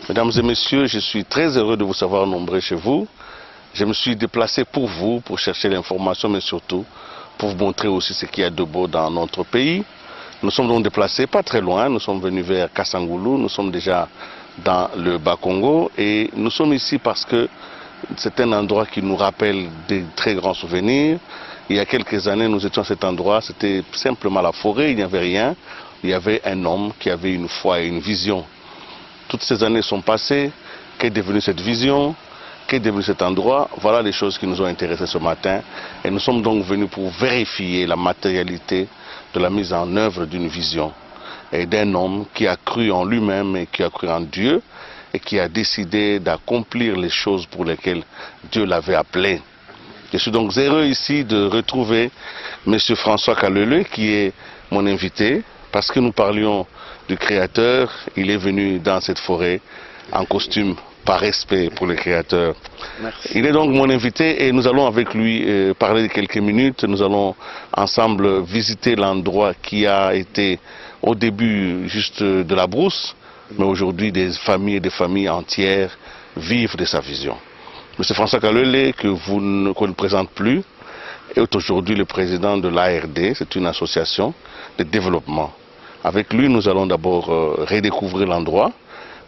Mesdames et messieurs, je suis très heureux de vous savoir nombreux chez vous. Je me suis déplacé pour vous, pour chercher l'information, mais surtout pour vous montrer aussi ce qu'il y a de beau dans notre pays. Nous sommes donc déplacés pas très loin, nous sommes venus vers Kassangoulou, nous sommes déjà dans le Bas-Congo et nous sommes ici parce que c'est un endroit qui nous rappelle des très grands souvenirs. Il y a quelques années, nous étions à cet endroit, c'était simplement la forêt, il n'y avait rien. Il y avait un homme qui avait une foi et une vision. Toutes ces années sont passées. Qu'est devenue cette vision? Qu'est devenu cet endroit? Voilà les choses qui nous ont intéressés ce matin. Et nous sommes donc venus pour vérifier la matérialité de la mise en œuvre d'une vision et d'un homme qui a cru en lui-même et qui a cru en Dieu et qui a décidé d'accomplir les choses pour lesquelles Dieu l'avait appelé. Je suis donc heureux ici de retrouver M. François Kalele qui est mon invité parce que nous parlions du Créateur. Il est venu dans cette forêt en costume par respect pour le Créateur. Merci. Il est donc mon invité et nous allons avec lui parler de quelques minutes. Nous allons ensemble visiter l'endroit qui a été au début juste de la brousse, mais aujourd'hui des familles et des familles entières vivent de sa vision. M. François Kalele, qu'on ne présente plus, est aujourd'hui le président de l'ARD, c'est une association de développement. Avec lui, nous allons d'abord redécouvrir l'endroit.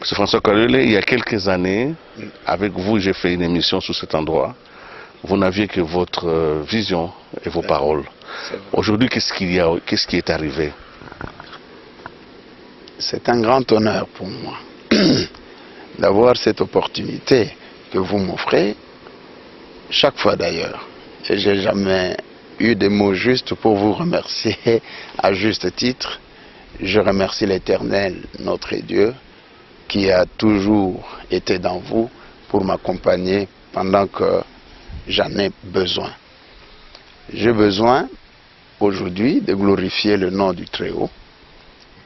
M. François Kalele, il y a quelques années, avec vous, j'ai fait une émission sur cet endroit. Vous n'aviez que votre vision et vos paroles. Aujourd'hui, qu'est-ce qui est arrivé? C'est un grand honneur pour moi d'avoir cette opportunité que vous m'offrez, chaque fois d'ailleurs. Et je n'ai jamais eu des mots justes pour vous remercier à juste titre. Je remercie l'Éternel, notre Dieu, qui a toujours été dans vous pour m'accompagner pendant que j'en ai besoin. J'ai besoin aujourd'hui de glorifier le nom du Très-Haut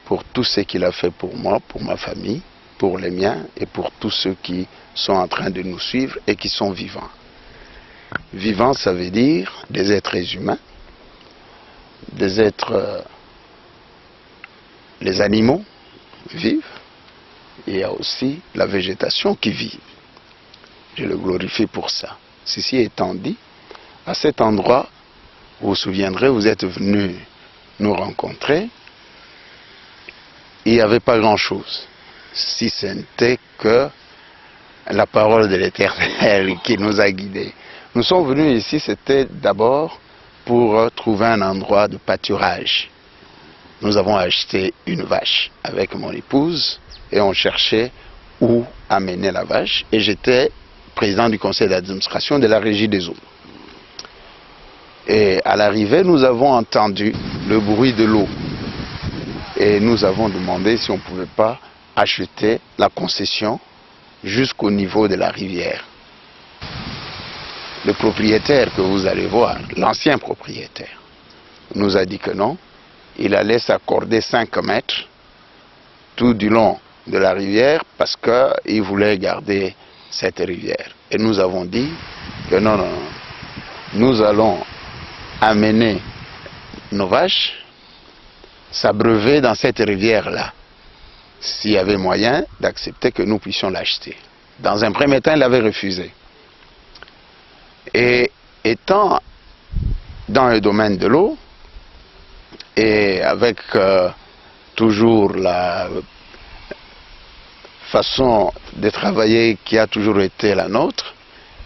pour tout ce qu'il a fait pour moi, pour ma famille, pour les miens et pour tous ceux qui sont en train de nous suivre et qui sont vivants. Vivants, ça veut dire des êtres humains, des êtres... les animaux vivent. Il y a aussi la végétation qui vit. Je le glorifie pour ça. Ceci étant dit, à cet endroit, vous vous souviendrez, vous êtes venus nous rencontrer. Il n'y avait pas grand-chose, si ce n'était que la parole de l'Éternel qui nous a guidés. Nous sommes venus ici, c'était d'abord pour trouver un endroit de pâturage. Nous avons acheté une vache avec mon épouse et on cherchait où amener la vache. Et j'étais président du conseil d'administration de la Régie des eaux. Et à l'arrivée, nous avons entendu le bruit de l'eau. Et nous avons demandé si on ne pouvait pas acheter la concession jusqu'au niveau de la rivière. le propriétaire que vous allez voir, l'ancien propriétaire, nous a dit que non, il allait s'accorder 5 mètres tout du long de la rivière parce qu'il voulait garder cette rivière. Et nous avons dit que non, non, non, nous allons amener nos vaches, s'abreuver dans cette rivière-là, s'il y avait moyen d'accepter que nous puissions l'acheter. Dans un premier temps, il avait refusé. Et étant dans le domaine de l'eau, et avec toujours la façon de travailler qui a toujours été la nôtre,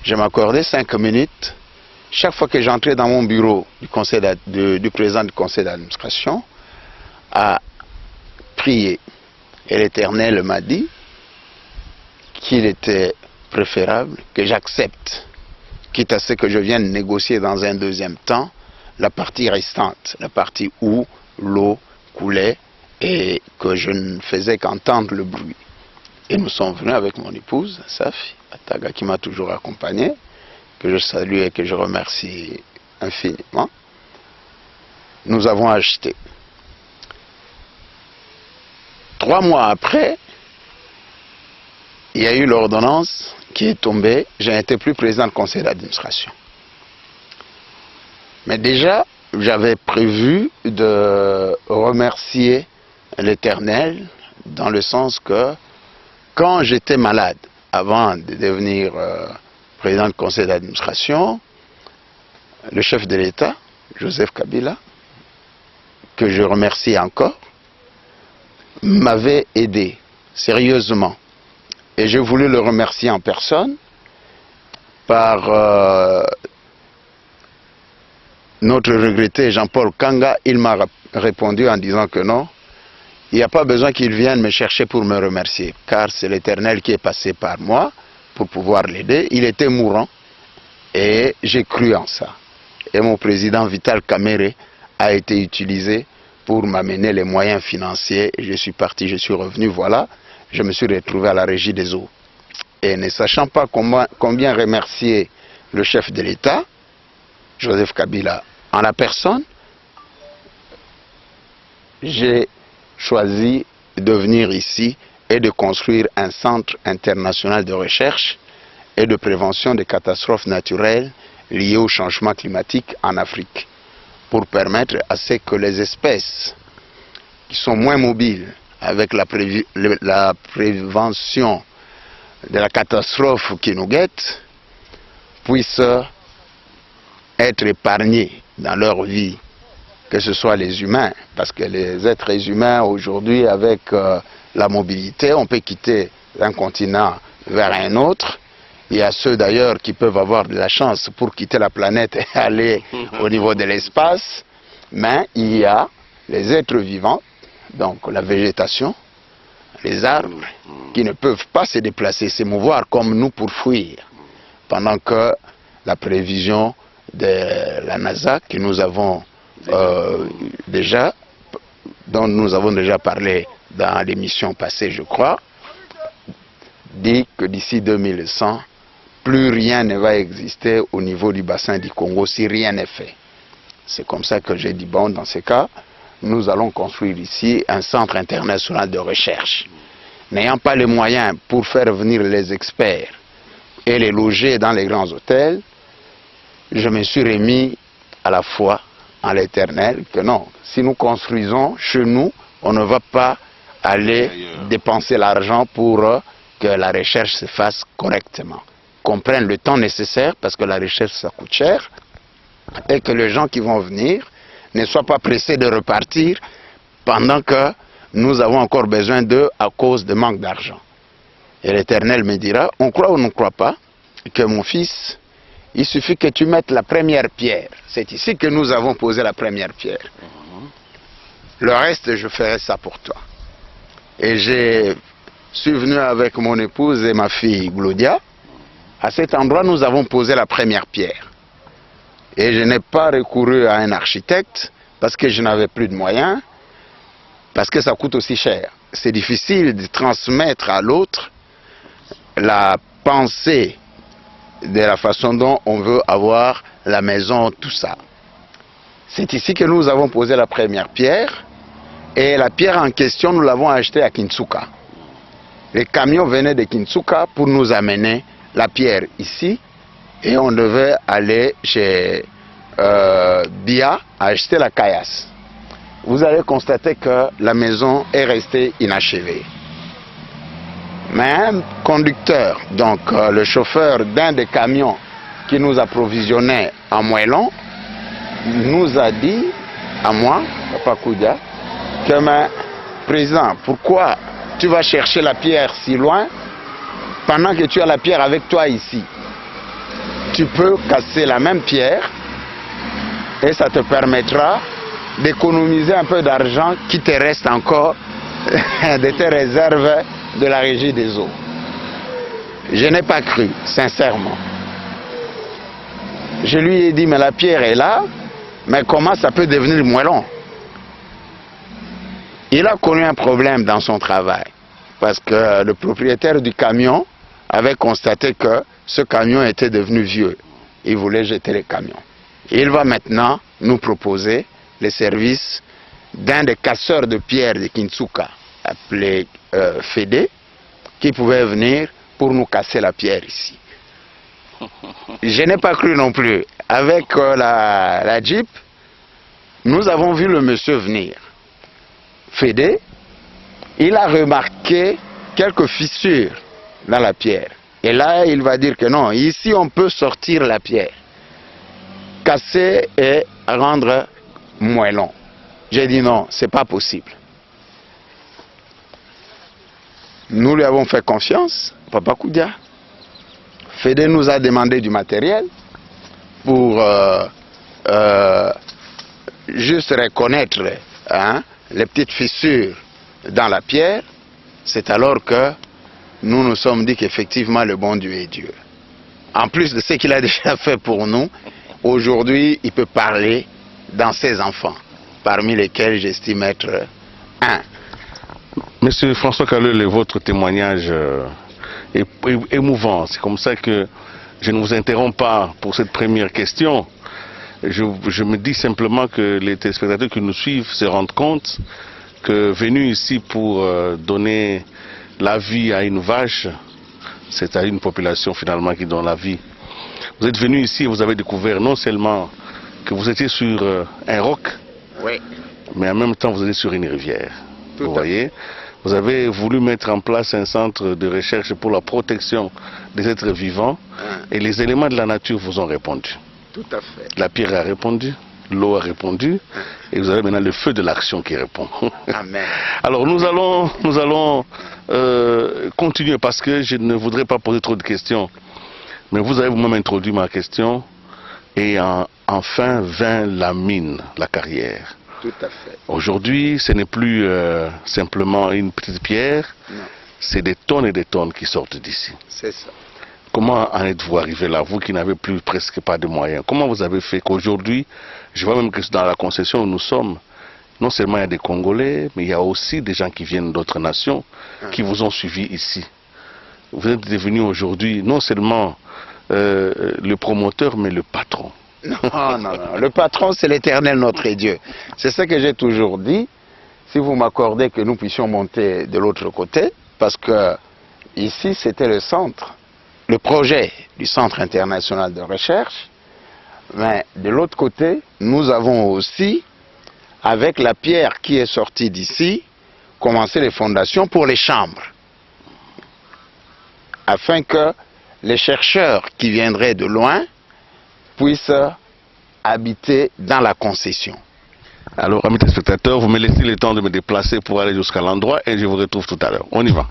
je m'accordais 5 minutes chaque fois que j'entrais dans mon bureau du président du conseil d'administration à prier. Et l'Éternel m'a dit qu'il était préférable que j'accepte, quitte à ce que je vienne négocier dans un deuxième temps, la partie restante, la partie où l'eau coulait et que je ne faisais qu'entendre le bruit. Et nous sommes venus avec mon épouse, Safi Ataga, qui m'a toujours accompagné, que je salue et que je remercie infiniment. Nous avons acheté. 3 mois après, il y a eu l'ordonnance qui est tombée. Je n'étais plus président du conseil d'administration. Mais déjà, j'avais prévu de remercier l'Éternel dans le sens que quand j'étais malade, avant de devenir président du conseil d'administration, le chef de l'État, Joseph Kabila, que je remercie encore, m'avait aidé sérieusement. Et j'ai voulu le remercier en personne par notre regretté Jean-Paul Kanga. Il m'a répondu en disant que non, il n'y a pas besoin qu'il vienne me chercher pour me remercier, car c'est l'Éternel qui est passé par moi pour pouvoir l'aider. Il était mourant et j'ai cru en ça. Et mon président Vital Kamerhe a été utilisé pour m'amener les moyens financiers. Je suis parti, je suis revenu, voilà. Je me suis retrouvé à la régie des eaux. Et ne sachant pas combien remercier le chef de l'État, Joseph Kabila, en la personne, j'ai choisi de venir ici et de construire un centre international de recherche et de prévention des catastrophes naturelles liées au changement climatique en Afrique, pour permettre à ce que les espèces qui sont moins mobiles avec la prévention de la catastrophe qui nous guette puissent être épargnées dans leur vie, que ce soit les humains, parce que les êtres humains aujourd'hui avec la mobilité, on peut quitter un continent vers un autre. Il y a ceux d'ailleurs qui peuvent avoir de la chance pour quitter la planète et aller au niveau de l'espace, mais il y a les êtres vivants, donc la végétation, les arbres, qui ne peuvent pas se déplacer, se mouvoir comme nous pour fuir, pendant que la prévision de la NASA que nous avons dont nous avons déjà parlé dans l'émission passée, je crois, dit que d'ici 2100, plus rien ne va exister au niveau du bassin du Congo si rien n'est fait. C'est comme ça que j'ai dit, bon, dans ce cas, nous allons construire ici un centre international de recherche. N'ayant pas les moyens pour faire venir les experts et les loger dans les grands hôtels, je me suis remis à la foi en l'Éternel que non, si nous construisons chez nous, on ne va pas aller dépenser l'argent pour que la recherche se fasse correctement. Qu'on prenne le temps nécessaire, parce que la recherche ça coûte cher, et que les gens qui vont venir ne soient pas pressés de repartir pendant que nous avons encore besoin d'eux à cause de manque d'argent. Et l'Éternel me dira, on croit ou on ne croit pas, que mon fils, il suffit que tu mettes la première pierre. C'est ici que nous avons posé la première pierre. Le reste, je ferai ça pour toi. Et je suis venu avec mon épouse et ma fille Glodia. À cet endroit, nous avons posé la première pierre. Et je n'ai pas recouru à un architecte parce que je n'avais plus de moyens, parce que ça coûte aussi cher. C'est difficile de transmettre à l'autre la pensée de la façon dont on veut avoir la maison, tout ça. C'est ici que nous avons posé la première pierre. Et la pierre en question, nous l'avons achetée à Kinsuka. Les camions venaient de Kinsuka pour nous amener la pierre ici. Et on devait aller chez Bia acheter la caillasse. Vous allez constater que la maison est restée inachevée. Mais un conducteur, donc le chauffeur d'un des camions qui nous approvisionnait en moellon, nous a dit, à moi, Papa Koudia, que mais, président, pourquoi tu vas chercher la pierre si loin pendant que tu as la pierre avec toi ici? Tu peux casser la même pierre et ça te permettra d'économiser un peu d'argent qui te reste encore de tes réserves de la régie des eaux. Je n'ai pas cru, sincèrement. Je lui ai dit, mais la pierre est là, mais comment ça peut devenir moellon? Il a connu un problème dans son travail, parce que le propriétaire du camion avait constaté que ce camion était devenu vieux. Il voulait jeter le camion. Il va maintenant nous proposer les services d'un des casseurs de pierre de Kinsuka, appelé Fédé, qui pouvait venir pour nous casser la pierre ici. Je n'ai pas cru non plus. Avec la Jeep, nous avons vu le monsieur venir. Fédé, il a remarqué quelques fissures dans la pierre. Et là, il va dire que non, ici on peut sortir la pierre, casser et rendre moellon. J'ai dit non, c'est pas possible. Nous lui avons fait confiance, Papa Koudia. Fédé nous a demandé du matériel pour juste reconnaître les petites fissures dans la pierre. C'est alors que nous nous sommes dit qu'effectivement le bon Dieu est Dieu. En plus de ce qu'il a déjà fait pour nous, aujourd'hui il peut parler dans ses enfants, parmi lesquels j'estime être un. Monsieur François Kalele, votre témoignage est émouvant. C'est comme ça que je ne vous interromps pas pour cette première question. Je me dis simplement que les téléspectateurs qui nous suivent se rendent compte que venus ici pour donner la vie à une vache, c'est à une population finalement qui donne la vie. Vous êtes venus ici et vous avez découvert non seulement que vous étiez sur un roc, oui, mais en même temps vous êtes sur une rivière. Tout vous voyez, vous avez voulu mettre en place un centre de recherche pour la protection des êtres vivants et les éléments de la nature vous ont répondu. Tout à fait. La pierre a répondu, l'eau a répondu et vous avez maintenant le feu de l'action qui répond. Amen. Alors nous allons continuer parce que je ne voudrais pas poser trop de questions. Mais vous avez vous-même introduit ma question et enfin vint la mine, la carrière. Tout à fait. Aujourd'hui, ce n'est plus simplement une petite pierre, c'est des tonnes et des tonnes qui sortent d'ici. C'est ça. Comment en êtes-vous arrivé là, vous qui n'avez plus presque pas de moyens? Comment vous avez fait qu'aujourd'hui, je vois même que dans la concession où nous sommes, non seulement il y a des Congolais, mais il y a aussi des gens qui viennent d'autres nations qui vous ont suivi ici. Vous êtes devenu aujourd'hui non seulement le promoteur, mais le patron. Non, non, non. Le patron, c'est l'Éternel, notre Dieu. C'est ce que j'ai toujours dit. Si vous m'accordez que nous puissions monter de l'autre côté, parce que ici, c'était le centre, le projet du Centre international de recherche. Mais de l'autre côté, nous avons aussi, avec la pierre qui est sortie d'ici, commencé les fondations pour les chambres. Afin que les chercheurs qui viendraient de loin puissent habiter dans la concession. Alors, amis téléspectateurs, vous me laissez le temps de me déplacer pour aller jusqu'à l'endroit et je vous retrouve tout à l'heure. On y va.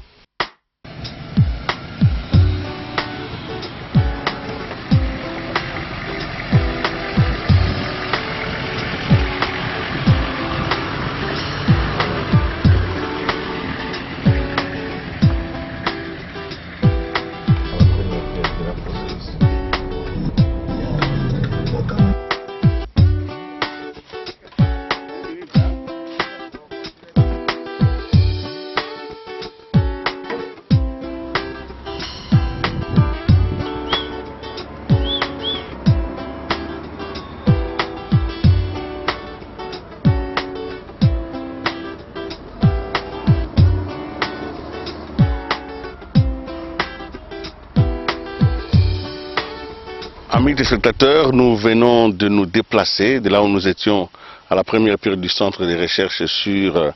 Amis téléspectateurs, nous venons de nous déplacer de là où nous étions à la première période du centre de recherche sur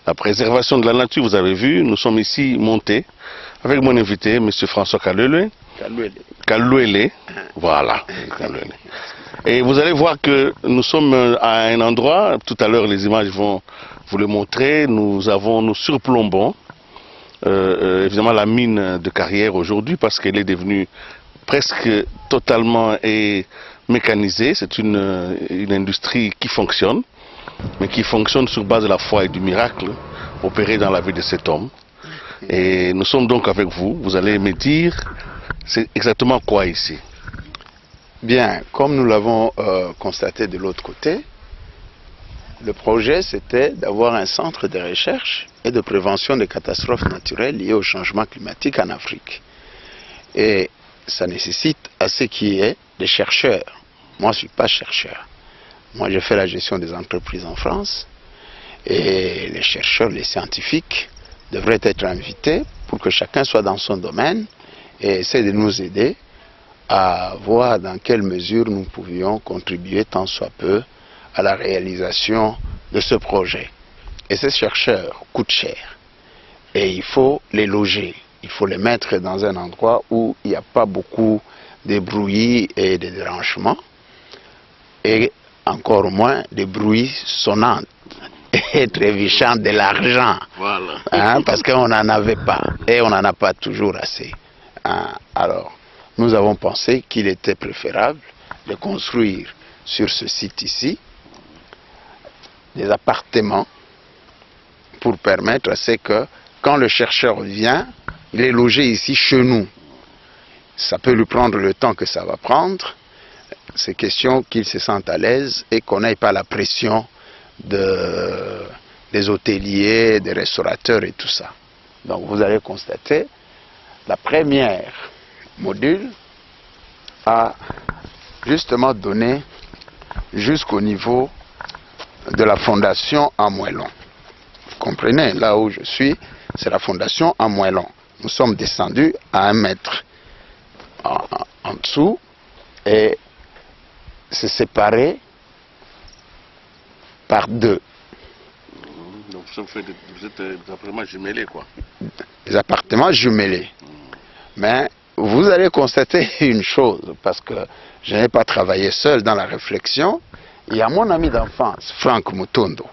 la préservation de la nature. Vous avez vu, nous sommes ici montés avec mon invité, M. François Kalouele. Kalouele. Voilà. Kalouele. Et vous allez voir que nous sommes à un endroit, tout à l'heure les images vont vous le montrer, nous surplombons évidemment la mine de Carrière aujourd'hui parce qu'elle est devenue presque totalement mécanisée. C'est une industrie qui fonctionne, mais qui fonctionne sur base de la foi et du miracle opéré dans la vie de cet homme. Et nous sommes donc avec vous. Vous allez me dire, c'est exactement quoi ici? Bien, comme nous l'avons constaté de l'autre côté, le projet c'était d'avoir un centre de recherche et de prévention des catastrophes naturelles liées au changement climatique en Afrique. Et ça nécessite à ce qu'il y ait des chercheurs. Moi, je ne suis pas chercheur. Moi, je fais la gestion des entreprises en France. Et les chercheurs, les scientifiques, devraient être invités pour que chacun soit dans son domaine et essaie de nous aider à voir dans quelle mesure nous pouvions contribuer tant soit peu à la réalisation de ce projet. Et ces chercheurs coûtent cher. Et il faut les loger. Il faut les mettre dans un endroit où il n'y a pas beaucoup de bruit et de dérangement. Et encore moins de bruit sonnant et trébuchant de l'argent. Voilà. Hein, parce qu'on n'en avait pas. Et on n'en a pas toujours assez. Hein, alors, nous avons pensé qu'il était préférable de construire sur ce site ici des appartements pour permettre à ce que quand le chercheur vient, il est logé ici chez nous. Ça peut lui prendre le temps que ça va prendre. C'est question qu'il se sente à l'aise et qu'on n'ait pas la pression des hôteliers, des restaurateurs et tout ça. Donc vous allez constater, la première module a justement donné jusqu'au niveau de la fondation en moellon. Vous comprenez, là où je suis, c'est la fondation en moellon. Nous sommes descendus à 1 mètre en dessous et c'est séparé par 2. Donc vous êtes des appartements jumelés, quoi. Des appartements jumelés. Mais vous allez constater une chose, parce que je n'ai pas travaillé seul dans la réflexion. Il y a mon ami d'enfance, Franck Mutondo,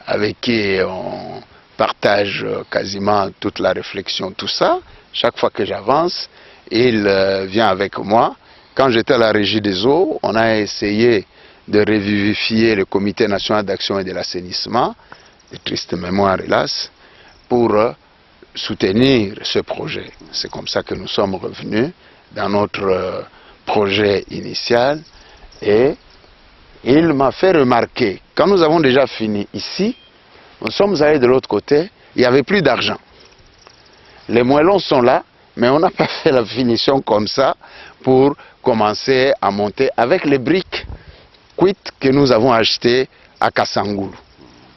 avec qui on partage quasiment toute la réflexion, tout ça. Chaque fois que j'avance, il vient avec moi. Quand j'étais à la Régie des eaux, on a essayé de revivifier le Comité national d'action et de l'assainissement, de triste mémoire hélas, pour soutenir ce projet. C'est comme ça que nous sommes revenus dans notre projet initial et il m'a fait remarquer, quand nous avons déjà fini ici, nous sommes allés de l'autre côté, il n'y avait plus d'argent. Les moellons sont là, mais on n'a pas fait la finition comme ça pour commencer à monter avec les briques cuites que nous avons achetées à Kassangoulou.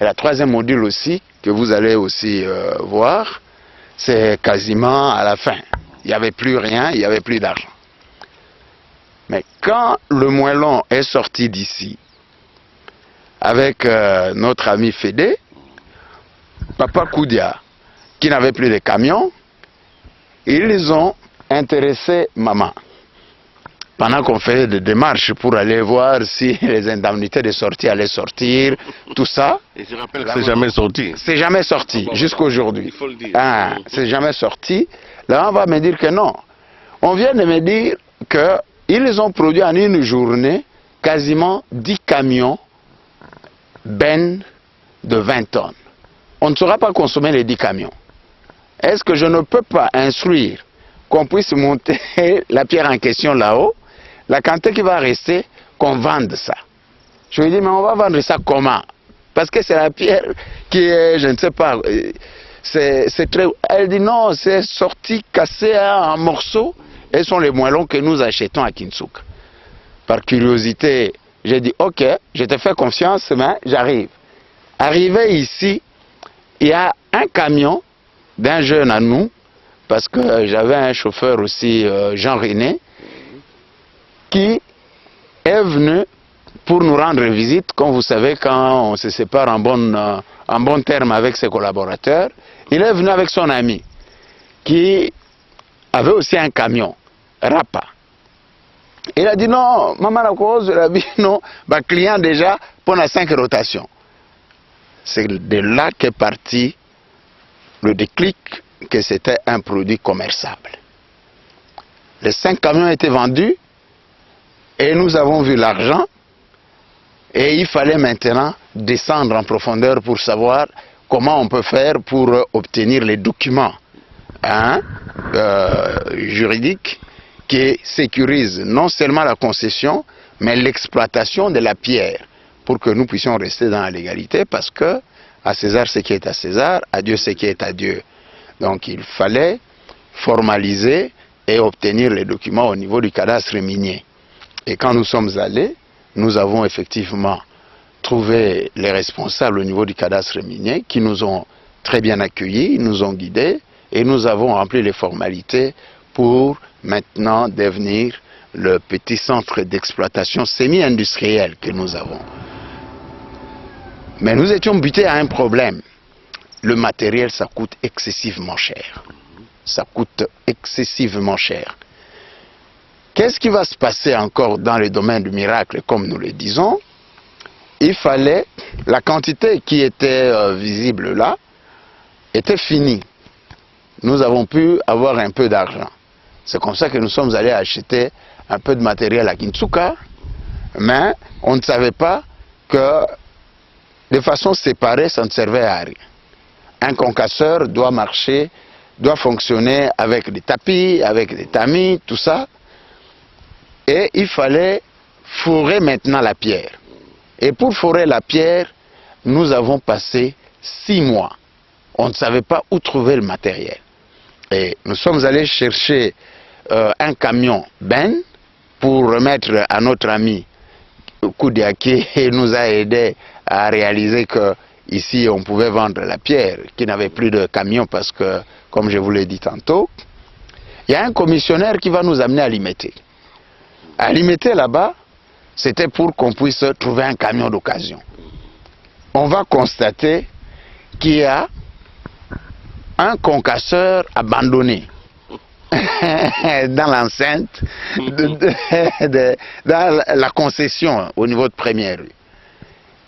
Et la troisième module aussi, que vous allez aussi voir, c'est quasiment à la fin. Il n'y avait plus rien, il n'y avait plus d'argent. Mais quand le moellon est sorti d'ici, avec notre ami Fédé, Papa Koudia, qui n'avait plus de camions, ils ont intéressé maman. Pendant qu'on faisait des démarches pour aller voir si les indemnités de sortie allaient sortir, tout ça. Et je rappelle que c'est jamais sorti. C'est jamais sorti, jusqu'à aujourd'hui. Il faut le dire. Ah, c'est jamais sorti. Là, on va me dire que non. On vient de me dire qu'ils ont produit en une journée quasiment 10 camions bennes de 20 tonnes. On ne saura pas consommer les 10 camions. Est-ce que je ne peux pas instruire qu'on puisse monter la pierre en question là-haut, la quantité qui va rester, qu'on vende ça? Je lui dis, mais on va vendre ça comment? Parce que c'est la pierre qui est, je ne sais pas, c'est très... Elle dit non, c'est sorti, cassé en morceaux, et ce sont les moellons que nous achetons à Kinsouk. Par curiosité, j'ai dit, ok, je te fais confiance, mais j'arrive. Arrivé ici, il y a un camion d'un jeune à nous, parce que j'avais un chauffeur aussi, Jean-René, qui est venu pour nous rendre visite. Comme vous savez, quand on se sépare en bon terme avec ses collaborateurs, il est venu avec son ami qui avait aussi un camion, Rapa. Il a dit non, maman la cause de la vie, non, bah, client déjà pour la 5 rotations. C'est de là qu'est parti le déclic que c'était un produit commerçable. Les 5 camions étaient vendus et nous avons vu l'argent et il fallait maintenant descendre en profondeur pour savoir comment on peut faire pour obtenir les documents juridiques qui sécurisent non seulement la concession mais l'exploitation de la pierre pour que nous puissions rester dans la légalité, parce que à César ce qui est à César, à Dieu ce qui est à Dieu. Donc il fallait formaliser et obtenir les documents au niveau du cadastre minier. Et quand nous sommes allés, nous avons effectivement trouvé les responsables au niveau du cadastre minier qui nous ont très bien accueillis, nous ont guidés et nous avons rempli les formalités pour maintenant devenir le petit centre d'exploitation semi-industriel que nous avons. Mais nous étions butés à un problème. Le matériel, ça coûte excessivement cher. Ça coûte excessivement cher. Qu'est-ce qui va se passer encore dans le domaine du miracle, comme nous le disons? Il fallait, la quantité qui était visible là, était finie. Nous avons pu avoir un peu d'argent. C'est comme ça que nous sommes allés acheter un peu de matériel à Kinshasa, mais on ne savait pas que de façon séparée, ça ne servait à rien. Un concasseur doit marcher, doit fonctionner avec des tapis, avec des tamis, tout ça. Et il fallait forer maintenant la pierre. Et pour forer la pierre, nous avons passé 6 mois. On ne savait pas où trouver le matériel. Et nous sommes allés chercher un camion Ben pour remettre à notre ami Koudiaké, et nous a aidé à réaliser que ici on pouvait vendre la pierre, qui n'avait plus de camion parce que, comme je vous l'ai dit tantôt, il y a un commissionnaire qui va nous amener à Limete. À Limete là-bas, c'était pour qu'on puisse trouver un camion d'occasion. On va constater qu'il y a un concasseur abandonné dans l'enceinte, dans la concession au niveau de Première Rue.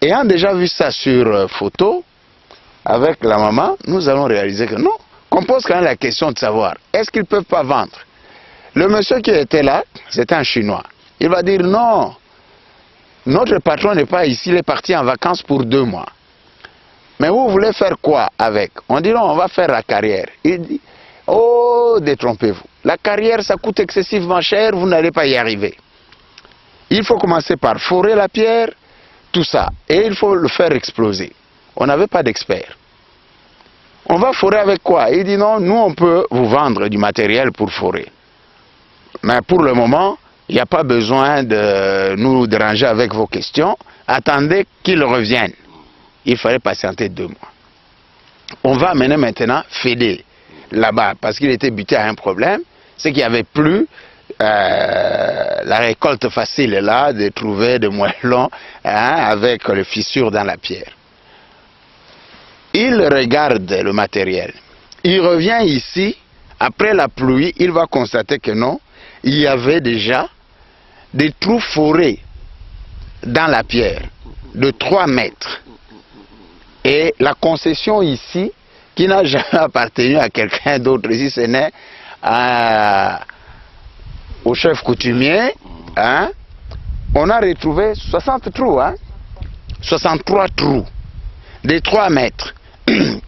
Ayant déjà vu ça sur photo, avec la maman, nous allons réaliser que non, qu'on pose quand même la question de savoir, est-ce qu'ils ne peuvent pas vendre? Le monsieur qui était là, c'était un Chinois. Il va dire non, notre patron n'est pas ici, il est parti en vacances pour 2 mois. Mais vous voulez faire quoi avec? On dit non, on va faire la carrière. Il dit, oh, détrompez-vous. La carrière, ça coûte excessivement cher, vous n'allez pas y arriver. Il faut commencer par forer la pierre, tout ça. Et il faut le faire exploser. On n'avait pas d'expert. On va forer avec quoi? Il dit non, nous on peut vous vendre du matériel pour forer. Mais pour le moment, il n'y a pas besoin de nous déranger avec vos questions. Attendez qu'ils reviennent. Il fallait patienter 2 mois. On va amener maintenant Fédé là-bas, parce qu'il était buté à un problème, c'est qu'il n'y avait plus la récolte facile là, de trouver des moellons avec les fissures dans la pierre. Il regarde le matériel. Il revient ici, après la pluie, il va constater que non, il y avait déjà des trous forés dans la pierre de 3 mètres. Et la concession ici, qui n'a jamais appartenu à quelqu'un d'autre ici, ce n'est au chef coutumier, on a retrouvé 60 trous, 63 trous de 3 mètres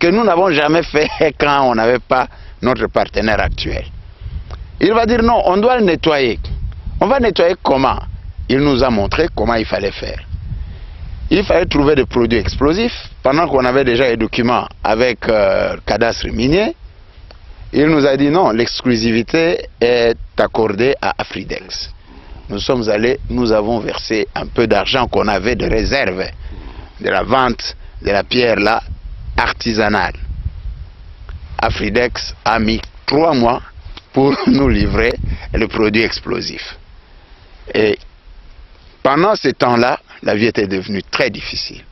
que nous n'avons jamais fait quand on n'avait pas notre partenaire actuel. Il va dire non, on doit le nettoyer. On va nettoyer comment? Il nous a montré comment il fallait faire. Il fallait trouver des produits explosifs. Pendant qu'on avait déjà les documents avec cadastre minier, il nous a dit non, l'exclusivité est accordée à Afridex. Nous sommes allés, nous avons versé un peu d'argent qu'on avait de réserve de la vente de la pierre là, artisanale. Afridex a mis 3 mois pour nous livrer le produit explosif. Et pendant ce temps-là, la vie était devenue très difficile.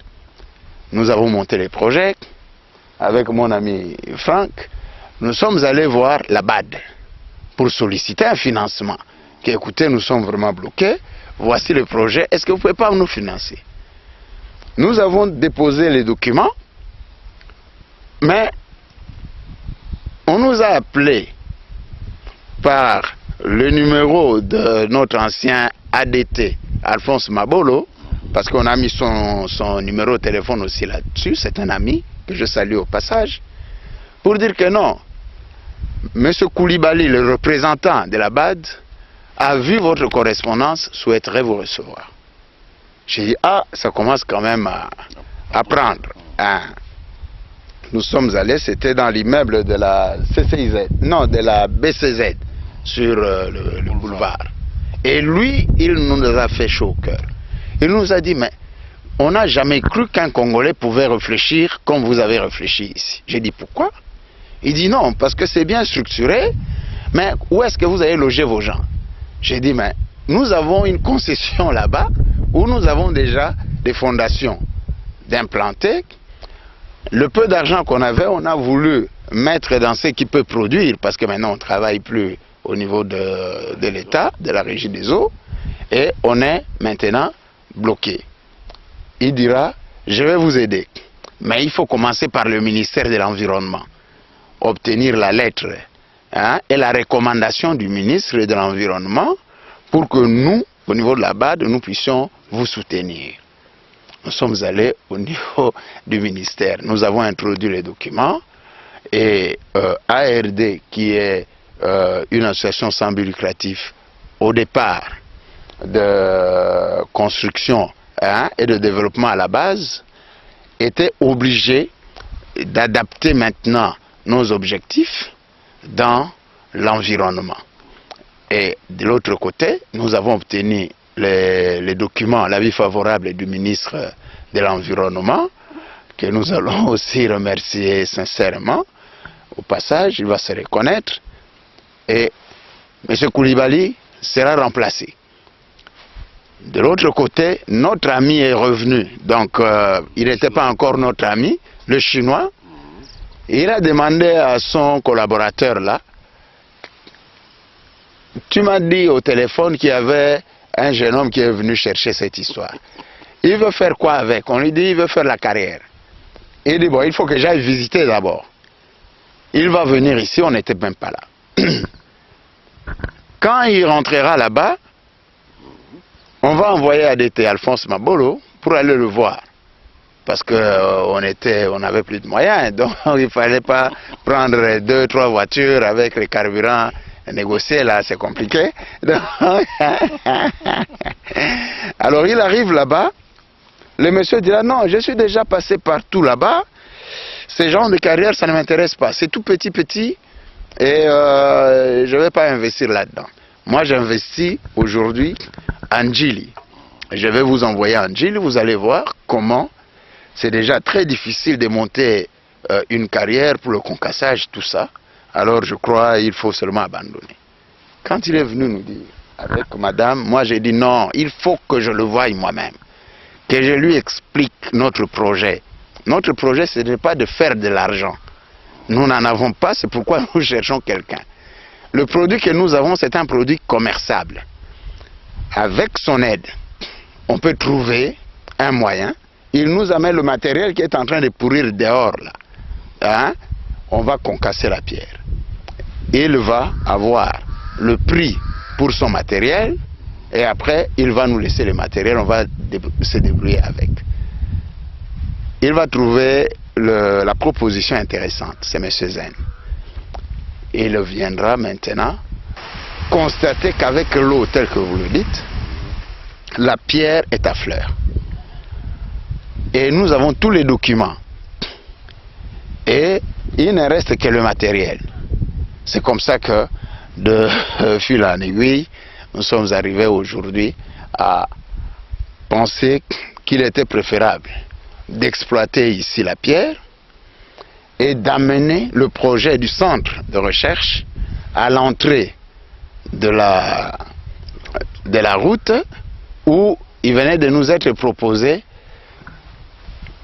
Nous avons monté les projets avec mon ami Franck. Nous sommes allés voir la BAD pour solliciter un financement. Écoutez, nous sommes vraiment bloqués. Voici le projet. Est-ce que vous ne pouvez pas nous financer? Nous avons déposé les documents, mais on nous a appelés par le numéro de notre ancien ADT, Alphonse Mabolo, parce qu'on a mis son numéro de téléphone aussi là-dessus, c'est un ami que je salue au passage, pour dire que non, M. Koulibaly, le représentant de la BAD, a vu votre correspondance, souhaiterait vous recevoir. J'ai dit, ah, ça commence quand même à prendre. Hein. Nous sommes allés, c'était dans l'immeuble de la CCIZ, non, de la BCZ, sur le boulevard. Et lui, il nous a fait chaud au cœur. Il nous a dit, mais on n'a jamais cru qu'un Congolais pouvait réfléchir comme vous avez réfléchi ici. J'ai dit, pourquoi? Il dit, non, parce que c'est bien structuré, mais où est-ce que vous allez loger vos gens? J'ai dit, mais nous avons une concession là-bas où nous avons déjà des fondations d'implanter. Le peu d'argent qu'on avait, on a voulu mettre dans ce qui peut produire, parce que maintenant on ne travaille plus au niveau de l'État, de la Régie des eaux, et on est maintenant bloqué. Il dira, je vais vous aider, mais il faut commencer par le ministère de l'Environnement, obtenir la lettre et la recommandation du ministre de l'Environnement pour que nous, au niveau de la BAD, nous puissions vous soutenir. Nous sommes allés au niveau du ministère. Nous avons introduit les documents et ARD, qui est une association sans but lucratif, au départ de construction et de développement à la base, était obligé d'adapter maintenant nos objectifs dans l'environnement. Et de l'autre côté, nous avons obtenu les documents, l'avis favorable du ministre de l'Environnement, que nous allons aussi remercier sincèrement. Au passage, il va se reconnaître. Et M. Koulibaly sera remplacé. De l'autre côté, notre ami est revenu. Donc, il n'était pas encore notre ami, le Chinois. Il a demandé à son collaborateur là, tu m'as dit au téléphone qu'il y avait un jeune homme qui est venu chercher cette histoire. Il veut faire quoi avec? On lui dit il veut faire la carrière. Il dit bon, il faut que j'aille visiter d'abord. Il va venir ici, on n'était même pas là. Quand il rentrera là-bas, on va envoyer ADT Alphonse Mabolo pour aller le voir. Parce qu'on n'avait plus de moyens, donc il ne fallait pas prendre 2-3 voitures avec les carburants. Négocier là, c'est compliqué. Alors il arrive là-bas, le monsieur dira non, je suis déjà passé partout là-bas, ces genres de carrière ça ne m'intéresse pas, c'est tout petit et je ne vais pas investir là-dedans. Moi j'investis aujourd'hui en Djili. Je vais vous envoyer en Djili, vous allez voir comment c'est déjà très difficile de monter une carrière pour le concassage, tout ça. Alors je crois qu'il faut seulement abandonner. Quand il est venu nous dire, avec madame, moi j'ai dit non, il faut que je le voie moi-même. Que je lui explique notre projet. Notre projet, ce n'est pas de faire de l'argent. Nous n'en avons pas, c'est pourquoi nous cherchons quelqu'un. Le produit que nous avons, c'est un produit commerçable. Avec son aide, on peut trouver un moyen. Il nous amène le matériel qui est en train de pourrir dehors là. Hein? On va concasser la pierre. Il va avoir le prix pour son matériel et après il va nous laisser le matériel, on va se débrouiller avec. Il va trouver la proposition intéressante, c'est M. Zen. Il viendra maintenant constater qu'avec l'eau, tel que vous le dites, la pierre est à fleur. Et nous avons tous les documents. Et il ne reste que le matériel. C'est comme ça que, de fil en aiguille, nous sommes arrivés aujourd'hui à penser qu'il était préférable d'exploiter ici la pierre et d'amener le projet du centre de recherche à l'entrée de de la route où il venait de nous être proposé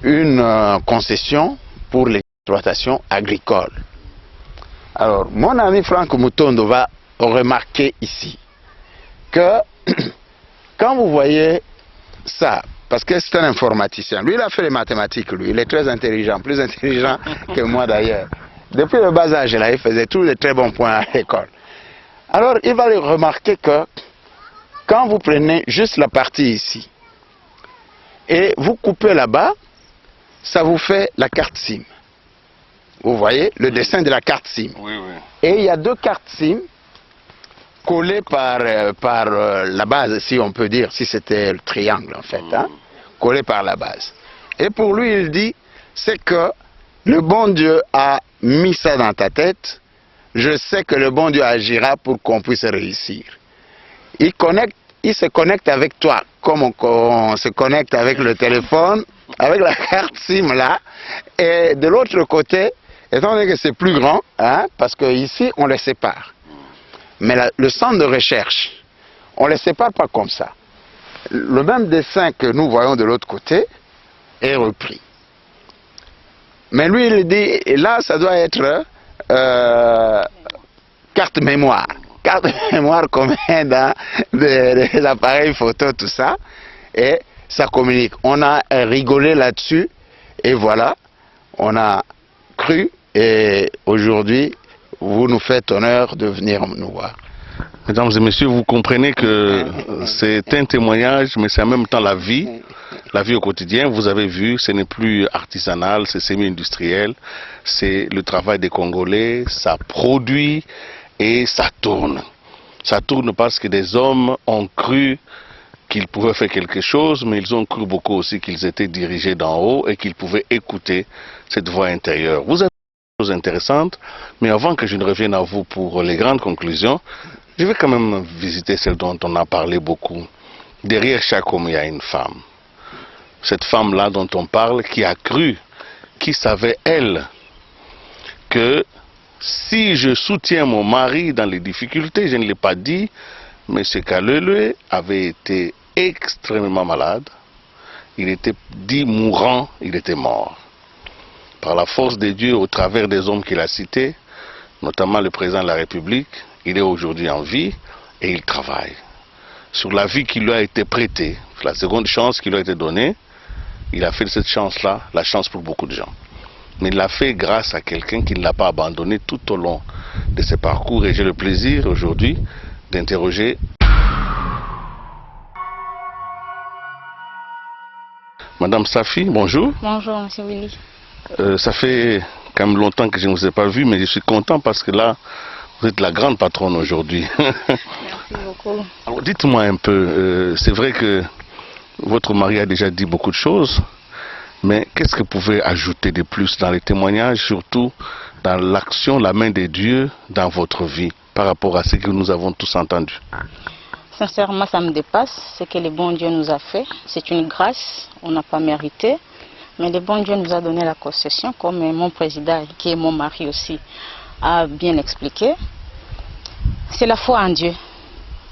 une concession pour l'exploitation agricole. Alors, mon ami Franck Mutondo va remarquer ici que quand vous voyez ça, parce que c'est un informaticien, lui il a fait les mathématiques, lui, il est très intelligent, plus intelligent que moi d'ailleurs. Depuis le bas âge, là, il faisait tous les très bons points à l'école. Alors, il va remarquer que quand vous prenez juste la partie ici et vous coupez là-bas, ça vous fait la carte SIM. Vous voyez le dessin de la carte SIM. Oui, oui. Et il y a deux cartes SIM collées par la base, si on peut dire, si c'était le triangle en fait, hein, collées par la base. Et pour lui, il dit, c'est que le bon Dieu a mis ça dans ta tête, je sais que le bon Dieu agira pour qu'on puisse réussir. Il se connecte avec toi, comme on se connecte avec le téléphone, avec la carte SIM là, et de l'autre côté, étant donné que c'est plus grand, hein, parce qu'ici on les sépare. Mais le centre de recherche, on ne les sépare pas comme ça. Le même dessin que nous voyons de l'autre côté est repris. Mais lui, il dit, et là, ça doit être carte mémoire. Carte mémoire comme dans des appareils photo, tout ça. Et ça communique. On a rigolé là-dessus. Et voilà, on a cru. Et aujourd'hui, vous nous faites honneur de venir nous voir. Mesdames et messieurs, vous comprenez que c'est un témoignage, mais c'est en même temps la vie au quotidien. Vous avez vu, ce n'est plus artisanal, c'est semi-industriel, c'est le travail des Congolais, ça produit et ça tourne. Ça tourne parce que des hommes ont cru qu'ils pouvaient faire quelque chose, mais ils ont cru beaucoup aussi qu'ils étaient dirigés d'en haut et qu'ils pouvaient écouter cette voix intérieure. Vous avez des choses intéressantes, mais avant que je ne revienne à vous pour les grandes conclusions, je vais quand même visiter celle dont on a parlé beaucoup. Derrière chaque homme, il y a une femme. Cette femme-là dont on parle, qui a cru, qui savait, elle, que si je soutiens mon mari dans les difficultés, je ne l'ai pas dit, mais ce Kalele avait été extrêmement malade. Il était dit mourant, il était mort. Par la force de Dieu, au travers des hommes qu'il a cités, notamment le président de la République, il est aujourd'hui en vie et il travaille. Sur la vie qui lui a été prêtée, la seconde chance qui lui a été donnée, il a fait de cette chance-là la chance pour beaucoup de gens. Mais il l'a fait grâce à quelqu'un qui ne l'a pas abandonné tout au long de ses parcours. Et j'ai le plaisir aujourd'hui d'interroger Madame Safi. Bonjour. Bonjour, Monsieur Willy. Ça fait quand même longtemps que je ne vous ai pas vu, mais je suis content parce que là, vous êtes la grande patronne aujourd'hui. Merci beaucoup. Alors dites-moi un peu, c'est vrai que votre mari a déjà dit beaucoup de choses, mais qu'est-ce que vous pouvez ajouter de plus dans les témoignages, surtout dans l'action, la main de Dieu dans votre vie, par rapport à ce que nous avons tous entendu? Sincèrement, ça me dépasse. Ce que le bon Dieu nous a fait, c'est une grâce, on n'a pas mérité. Mais le bon Dieu nous a donné la concession, comme mon président, qui est mon mari aussi, a bien expliqué. C'est la foi en Dieu.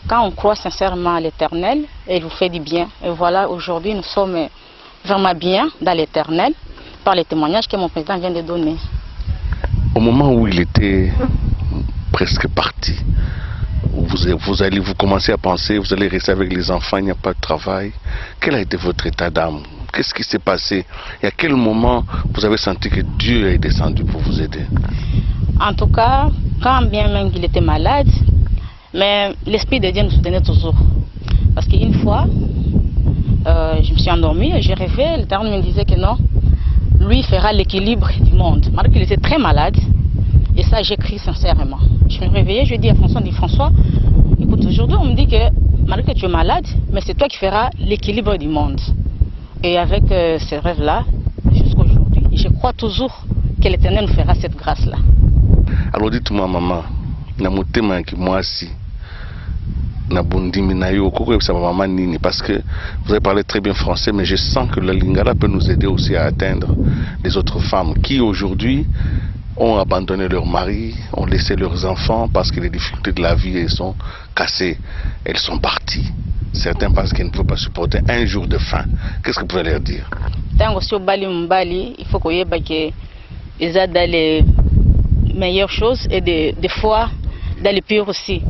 Quand on croit sincèrement à l'Éternel, il vous fait du bien. Et voilà, aujourd'hui, nous sommes vraiment bien dans l'Éternel, par les témoignages que mon président vient de donner. Au moment où il était presque parti, vous commencez à penser, vous allez rester avec les enfants, il n'y a pas de travail. Quel a été votre état d'âme? Qu'est-ce qui s'est passé? Et à quel moment vous avez senti que Dieu est descendu pour vous aider? En tout cas, quand bien même il était malade, mais l'Esprit de Dieu nous soutenait toujours. Parce qu'une fois, je me suis endormie et j'ai rêvé, l'Éternel me disait que non, lui fera l'équilibre du monde. Malgré qu'il était très malade, et ça j'écris sincèrement. Je me réveillais, je dis à François, François, écoute, aujourd'hui on me dit que malgré que tu es malade, mais c'est toi qui feras l'équilibre du monde. Et avec ces rêves-là, jusqu'à aujourd'hui, je crois toujours que l'Éternel nous fera cette grâce-là. Alors dites-moi, maman, moi aussi, parce que vous avez parlé très bien français, mais je sens que le lingala peut nous aider aussi à atteindre les autres femmes qui aujourd'hui ont abandonné leur mari, ont laissé leurs enfants parce que les difficultés de la vie elles sont cassées, elles sont parties. certains pensent qu'ils ne peuvent pas supporter un jour de faim. Qu'est-ce que vous pouvez leur dire? Tango sur Bali Mbali, il faut qu'on y ait ils aident dans les meilleures choses et des fois dans les pires aussi.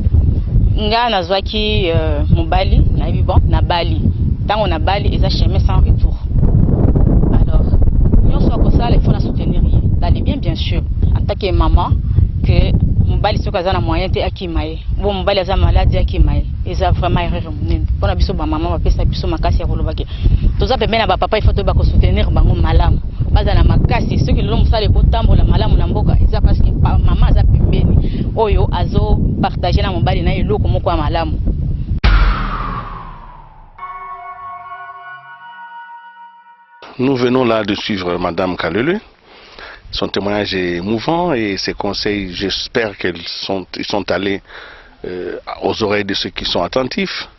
Nga na zwaki Mbali, na bon, na Bali. Tant on a Bali, ils ont chemin sans retour. Alors, nous soit comme ça, il faut la soutenir. D'aller bien sûr. En tant que maman, que Mbali soit dans moyen de akimae. Bon Mbali a maladie akimae. Ils ont vraiment erreur munene. Pour na biso ba maman ba pesa biso makasi ya kolobaki. Toza pembe na ba papa il faut to ba ko soutenir bango malamu. Baza na makasi ceux qui l'ont musala ko tambola malamu na mboka. Eza parce que maman aza pembeni. Oyo azo partager na Mbali na eloko moko ya malamu. Nous venons là de suivre Madame Kalele. Son témoignage est émouvant et ses conseils, j'espère qu'ils sont allés aux oreilles de ceux qui sont attentifs.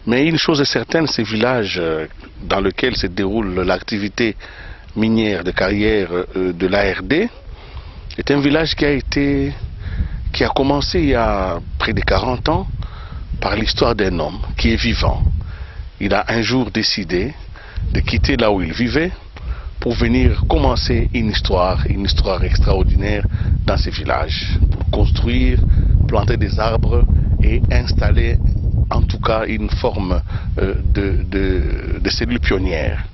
Mais une chose est certaine, ces villages dans lesquels se déroule l'activité minière de carrière de l'ARD est un village qui a commencé il y a près de 40 ans par l'histoire d'un homme qui est vivant. Il a un jour décidé de quitter là où il vivait pour venir commencer une histoire extraordinaire dans ces villages, pour construire, planter des arbres et installer en tout cas une forme de cellule pionnière.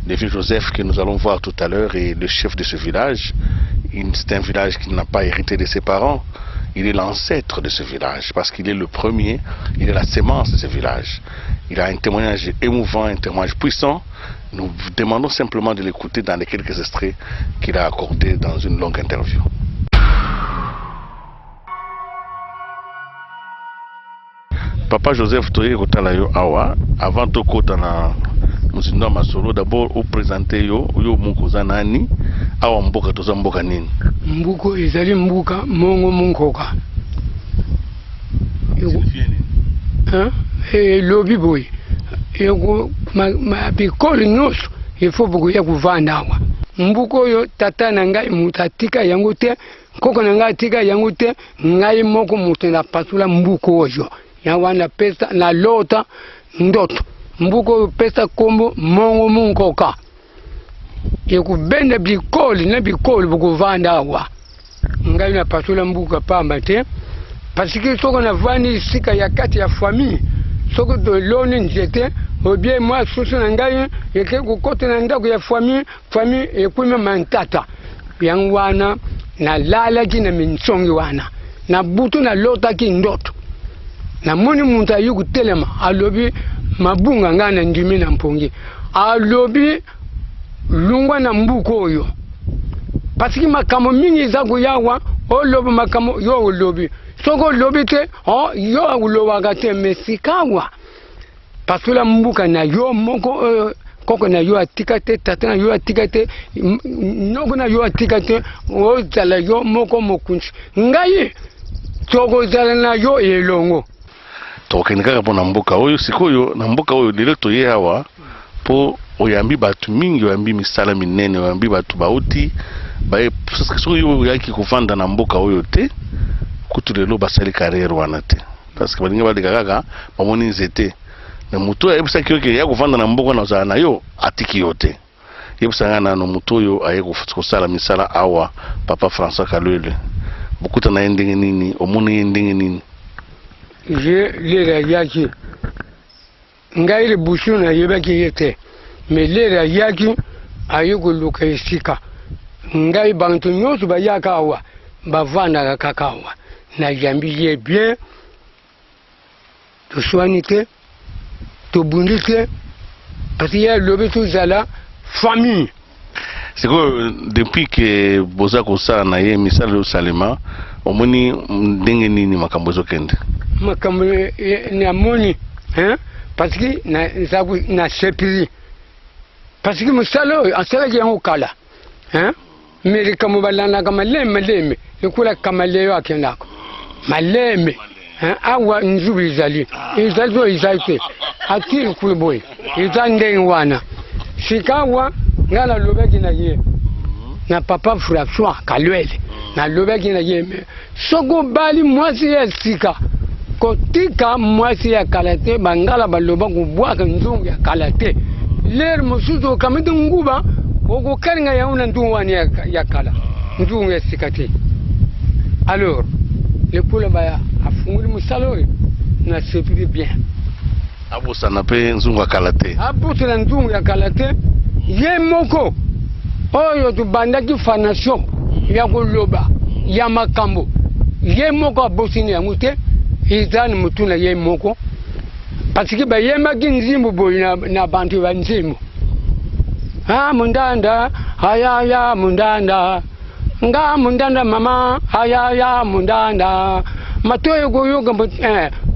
Le vieux Joseph que nous allons voir tout à l'heure est le chef de ce village. C'est un village qui n'a pas hérité de ses parents. Il est l'ancêtre de ce village parce qu'il est le premier, il est la sémence de ce village. Il a un témoignage émouvant, un témoignage puissant. Nous vous demandons simplement de l'écouter dans les quelques extraits qu'il a accordés dans une longue interview. Papa Joseph Toye Kotalayo Awa, avant de kotana Muzindo Masolo, d'abord vous présentez yo Mukoza Nani, Awa Mboka Toza Mboka Nini. Mbuko izali mbuka mongo munkoka. Lobi boy. Yego ma bikoli nyusu ifo buku ya kuvanda awa. Mbuko yo tata na ngai mutatika yangu te, koko na ngai tika yangu te, ngai moko mutenda pasula mbuko ojo. Ya wana pesa na lota ndoto. Mbuko pesa kombo mongo munkoka. Yekubenda bikoli na bikoli bukuvanda awa. Ngai na pasula mbuka pamba te. Parce que soko na vani sika ya kati ya famille. Soko de loni njete, ou bien moi susu na ngai yeke kukote na ndako ya famille ekuime mantata. Yang wana na lala ki na minsongi wana. Na butu na lota ki ndoto. Na moni muntu ayuku telema alobi mabunga ngana ndimi na mpongi. Alobi lungwa na mbuko oyo. Parce que makamo mingi za kuyawa, o lobi makamo yo lobi. Soko lobi te, yo ulowaga te mesikawa. Parce que la mbuka na yo moko koko na yo atika te, tata na yo atika te, noko na yo atika te, o zala yo moko mokunchi. Ngai, soko zala na yo elongo. Tokeneka po na mboka oyo sikoyo na mboka oyo lelo toye awa po oyambi batu mingi oyambi misala minene oyambi batu bauti bae so yo yaki kuvanda na mboka oyo te kutu lelo basali carrière wana te parce que balinga balika kaka bamoni nzete na mutu ayebisa kiyoke ya kuvanda na mboka na zana yo atiki yo te yebisa ngana no mutu oyo aye kusala misala awa Papa François Kalele bukuta na ndenge nini omoni ndenge nini. Je lera yaki ngai le bushu na yebaki yete me lera yaki ayugo luka isika ngai bantu nyosu bayaka awa bavanda kakawa na jambi ye bien to soinite to bundite parce qu'il y a le besoin de la famille. C'est que depuis que boza kosa na ye misala yo salema omoni ndenge nini makambo zokende makambo na moni parce que na sepiri parce que musalo asala yango kala mais comme balana kama leme ekula kama leo akenako maleme awa nzubi izali izalite ati kulboy izande wana sikawa ngala lobeki na ye na Papa François Kalele na lobeki na ye soko bali mwasi ya sika kotika mwasi ya kalate bangala baloba kubwaka nzungu ya kalate lero musuzo kamete nguba oko karinga ya una nzungu wani ya kala nzungu ya sikati. Alors le kula baya afunguli musalo na sepiri bien abusa na pe nzungu ya kalate abusa na nzungu ya kalate ye moko oyo tubandaki fanation ya koloba ya makambo ye moko abosini yango te izani mutuna ye moko parce que bayemaki nzimbu boyi na bantu ba nzimbu mundanda ayaya mundanda nga mundanda mama ayaya mundanda matoyo goyoga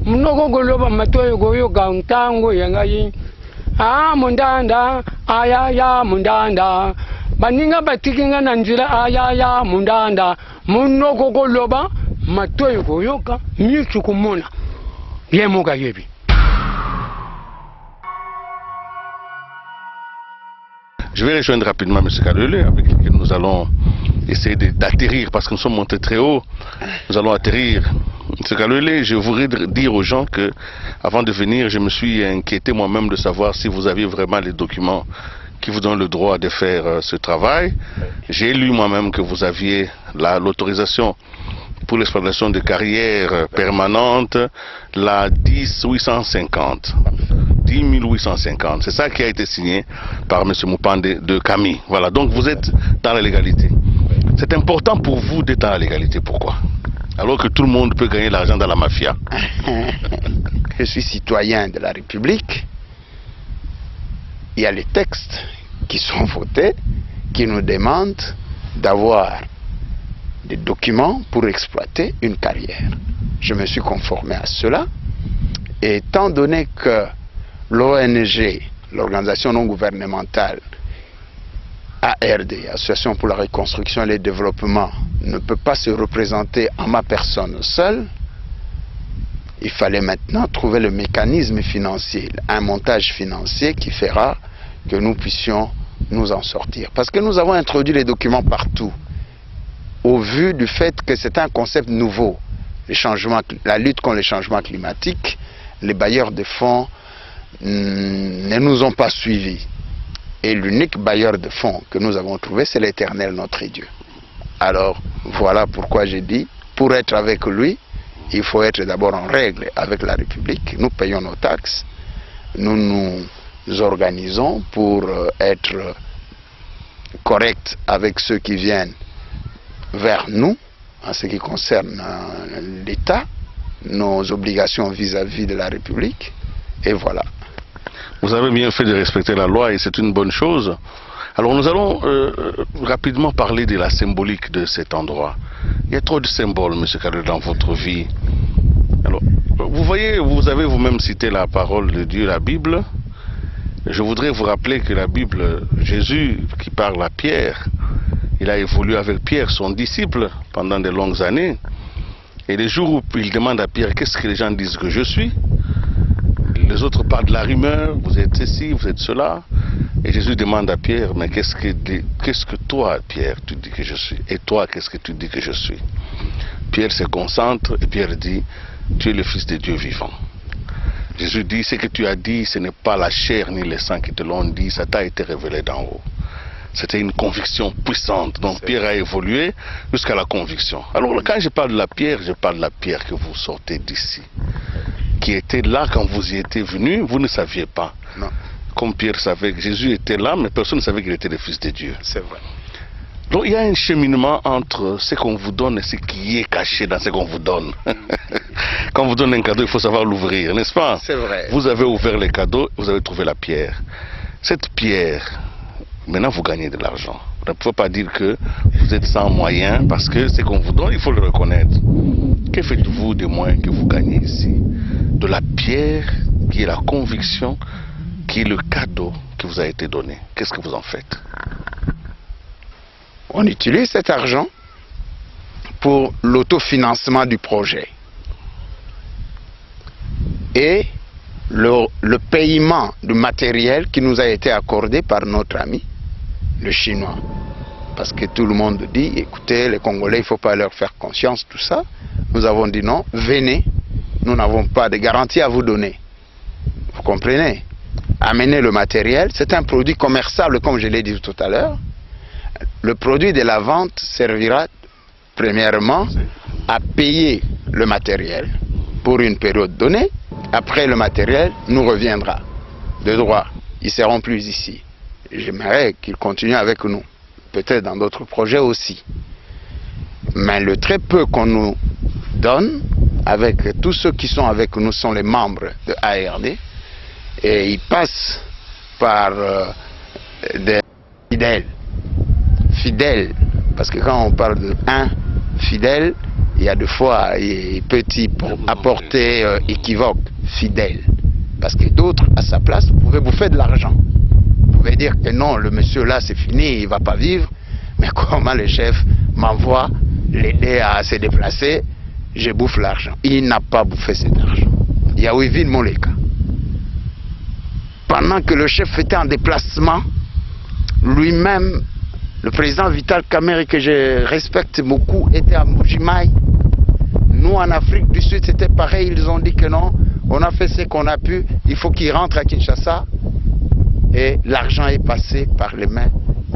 mnogo goloba matoyo goyoga ntango yangayi mundanda ayaya mundanda baninga batikinga na nzira ayaya mundanda mnogo goloba matoyo goyoka misu kumona yemoga yebi. Je vais rejoindre rapidement M. Kalele, avec lequel nous allons essayer d'atterrir, parce que nous sommes montés très haut. Nous allons atterrir. M. Kalele, je voudrais dire aux gens que, avant de venir, je me suis inquiété moi-même de savoir si vous aviez vraiment les documents qui vous donnent le droit de faire ce travail. J'ai lu moi-même que vous aviez l'autorisation pour l'exploitation de carrières permanentes, la 10850. 10 850. C'est ça qui a été signé par M. Moupande de Camille. Voilà, donc vous êtes dans la légalité. C'est important pour vous d'être dans la légalité. Pourquoi? Alors que tout le monde peut gagner l'argent dans la mafia. Je suis citoyen de la République. Il y a les textes qui sont votés, qui nous demandent d'avoir des documents pour exploiter une carrière. Je me suis conformé à cela. Et étant donné que l'ONG, l'organisation non gouvernementale ARD, Association pour la reconstruction et le développement, ne peut pas se représenter en ma personne seule, il fallait maintenant trouver le mécanisme financier, un montage financier qui fera que nous puissions nous en sortir. Parce que nous avons introduit les documents partout, au vu du fait que c'est un concept nouveau. La lutte contre les changements climatiques, les bailleurs de fonds ne nous ont pas suivis. Et l'unique bailleur de fonds que nous avons trouvé, c'est l'Éternel, notre Dieu. Alors, voilà pourquoi j'ai dit, pour être avec lui, il faut être d'abord en règle avec la République. Nous payons nos taxes, nous nous organisons pour être corrects avec ceux qui viennent vers nous, en ce qui concerne l'État, nos obligations vis-à-vis de la République, et voilà. Vous avez bien fait de respecter la loi et c'est une bonne chose. Alors nous allons rapidement parler de la symbolique de cet endroit. Il y a trop de symboles, M. Kalele, dans votre vie. Alors, vous voyez, vous avez vous-même cité la parole de Dieu, la Bible. Je voudrais vous rappeler que la Bible, Jésus qui parle à Pierre, il a évolué avec Pierre, son disciple, pendant de longues années. Et les jours où il demande à Pierre, qu'est-ce que les gens disent que je suis? Les autres parlent de la rumeur, vous êtes ceci, vous êtes cela. Et Jésus demande à Pierre, mais qu'est-ce que toi, Pierre, tu dis que je suis? Et toi, qu'est-ce que tu dis que je suis? Pierre se concentre et Pierre dit, tu es le Fils de Dieu vivant. Jésus dit, ce que tu as dit, ce n'est pas la chair ni le sang qui te l'ont dit, ça t'a été révélé d'en haut. C'était une conviction puissante. Donc Pierre a évolué jusqu'à la conviction. Alors quand je parle de la pierre, je parle de la pierre que vous sortez d'ici. Qui était là quand vous y étiez venu, vous ne saviez pas. Non. Comme Pierre savait que Jésus était là, mais personne ne savait qu'il était le Fils de Dieu. C'est vrai. Donc il y a un cheminement entre ce qu'on vous donne et ce qui est caché dans ce qu'on vous donne. Quand on vous donne un cadeau, il faut savoir l'ouvrir, n'est-ce pas? C'est vrai. Vous avez ouvert le cadeau, vous avez trouvé la pierre. Cette pierre, maintenant vous gagnez de l'argent. Vous ne pouvez pas dire que vous êtes sans moyens parce que ce qu'on vous donne, il faut le reconnaître. Que faites-vous des moyens que vous gagnez ici? De la pierre qui est la conviction, qui est le cadeau qui vous a été donné. Qu'est-ce que vous en faites? On utilise cet argent pour l'autofinancement du projet. Et le paiement du matériel qui nous a été accordé par notre ami, le Chinois. Parce que tout le monde dit, écoutez, les Congolais, il ne faut pas leur faire confiance, tout ça. Nous avons dit non, venez, nous n'avons pas de garantie à vous donner. Vous comprenez? Amener le matériel, c'est un produit commerçable, comme je l'ai dit tout à l'heure. Le produit de la vente servira premièrement à payer le matériel pour une période donnée. Après, le matériel nous reviendra de droit. Ils ne seront plus ici. J'aimerais qu'ils continuent avec nous, peut-être dans d'autres projets aussi. Mais le très peu qu'on nous donne, avec tous ceux qui sont avec nous, sont les membres de ARD, et ils passent par des fidèles, parce que quand on parle de un fidèle, il y a deux fois petit pour apporter équivoque, fidèle, parce que d'autres à sa place pouvaient bouffer de l'argent. Vous pouvez dire que non, le monsieur là c'est fini, il ne va pas vivre, mais comment le chef m'envoie l'aider à se déplacer, je bouffe l'argent. Il n'a pas bouffé cet argent. Il y a Wivine Moleka. Pendant que le chef était en déplacement, lui-même, le président Vital Kamerhe, que je respecte beaucoup, était à Mbuji-Mayi. Nous, en Afrique du Sud, c'était pareil. Ils ont dit que non, on a fait ce qu'on a pu, il faut qu'il rentre à Kinshasa. Et l'argent est passé par les mains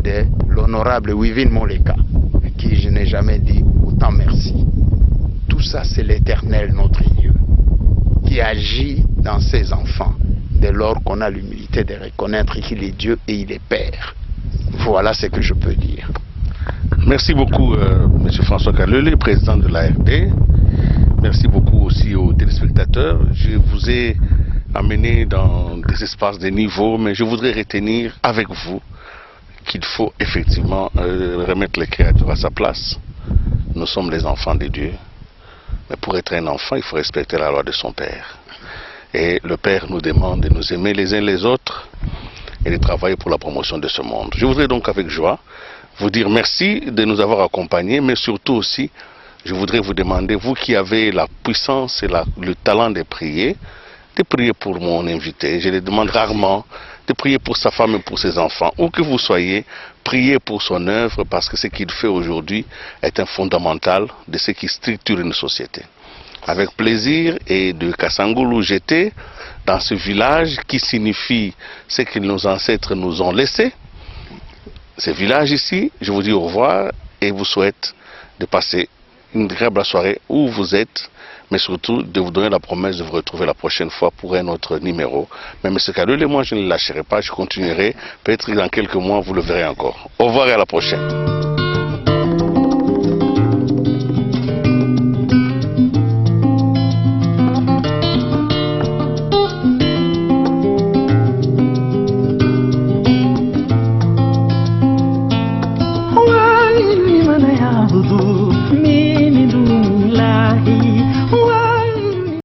de l'honorable Wivine Moleka, à qui je n'ai jamais dit autant merci. Tout ça, c'est l'Éternel, notre Dieu, qui agit dans ses enfants, dès lors qu'on a l'humilité de reconnaître qu'il est Dieu et il est Père. Voilà ce que je peux dire. Merci beaucoup, M. François Kalele, président de l'ARD. Merci beaucoup aussi aux téléspectateurs. Je vous ai amené dans des espaces de niveau, mais je voudrais retenir avec vous qu'il faut effectivement remettre les créatures à sa place. Nous sommes les enfants de Dieu. Mais pour être un enfant, il faut respecter la loi de son Père. Et le Père nous demande de nous aimer les uns les autres et de travailler pour la promotion de ce monde. Je voudrais donc avec joie vous dire merci de nous avoir accompagnés, mais surtout aussi, je voudrais vous demander, vous qui avez la puissance et le talent de prier pour mon invité. Je le demande rarement de prier pour sa femme et pour ses enfants. Où que vous soyez, priez pour son œuvre, parce que ce qu'il fait aujourd'hui est un fondamental de ce qui structure une société. Avec plaisir, et de Kasangulu j'étais dans ce village qui signifie ce que nos ancêtres nous ont laissé. Ce village ici, je vous dis au revoir et vous souhaite de passer une agréable soirée où vous êtes, mais surtout de vous donner la promesse de vous retrouver la prochaine fois pour un autre numéro. Mais M. Kalele, moi je ne lâcherai pas, je continuerai. Peut-être dans quelques mois, vous le verrez encore. Au revoir et à la prochaine.